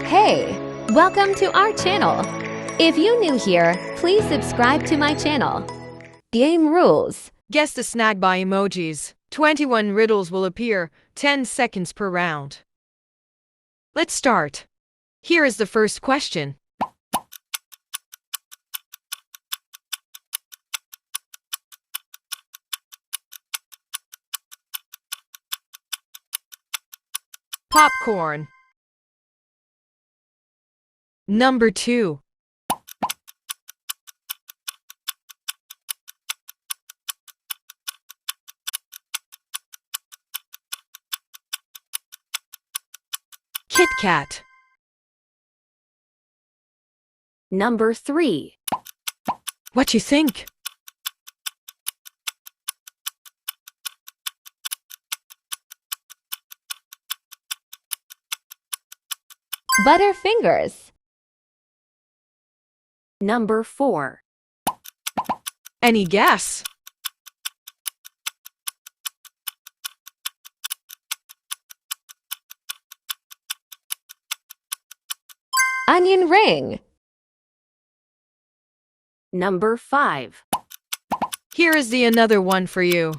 Hey, welcome to our channel. If you're new here, please subscribe to my channel. Game rules. Guess the Snack By Emojis. 21 riddles will appear, 10 seconds per round. Let's start. Here is the first question. Popcorn. Number 2. Kit Kat. Number 3. What you think? Butterfingers. Number 4. Any guess? Onion ring. Number 5. Here is the another one for you.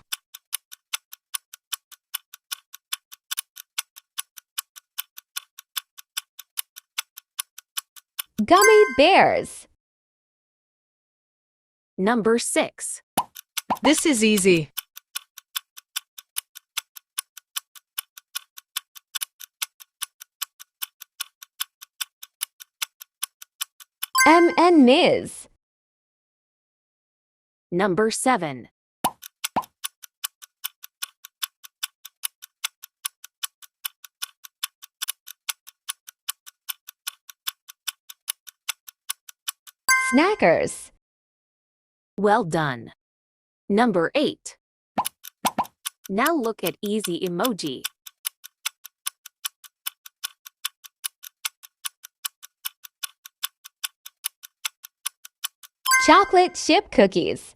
Gummy bears. Number 6. This is easy. M&Ms. Number 7. Snackers. Well done. Number 8. Now look at easy emoji. Chocolate chip cookies.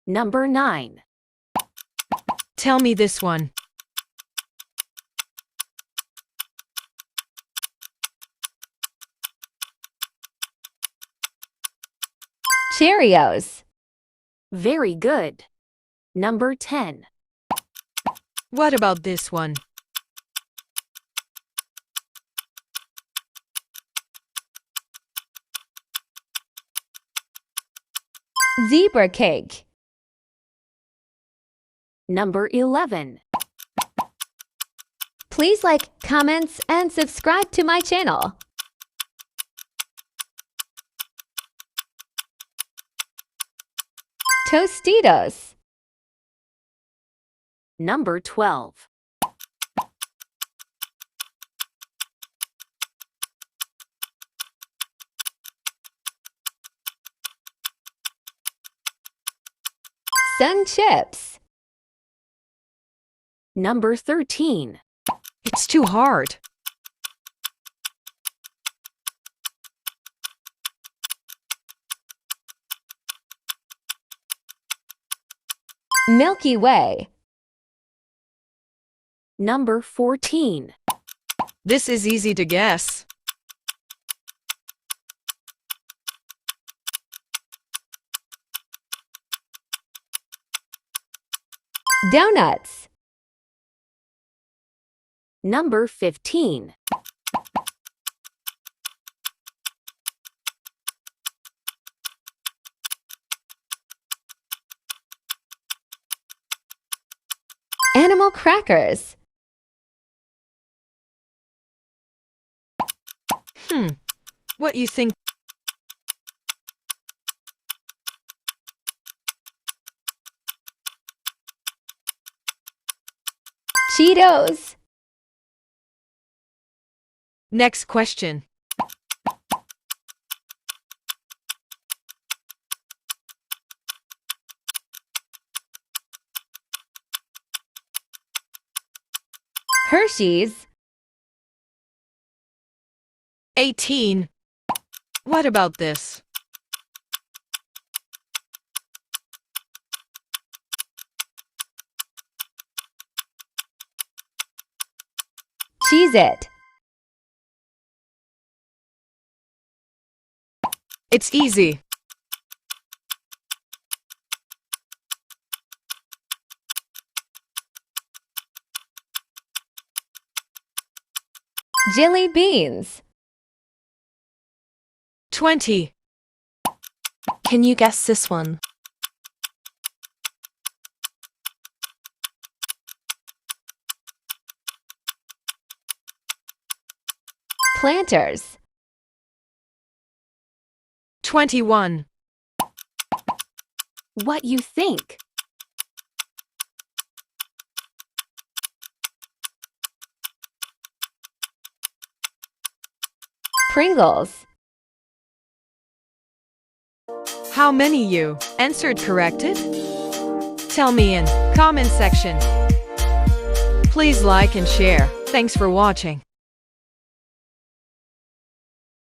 Number 9. Tell me this one. Cheerios. Very good. Number 10. What about this one? Zebra cake. Number 11. Please like, comments, and subscribe to my channel. Tostitos. Number 12. Sun chips. Number 13. It's too hard. Milky Way. Number 14. This is easy to guess. Donuts. Number 15. Animal crackers. What you think? Cheetos. Next question. Hershey's. 18. What about this? Cheez-It. It's easy. Jelly beans. 20. Can you guess this one? Planters. 21. What you think? Pringles. How many you answered corrected? Tell me in comment section. Please like and share. Thanks for watching.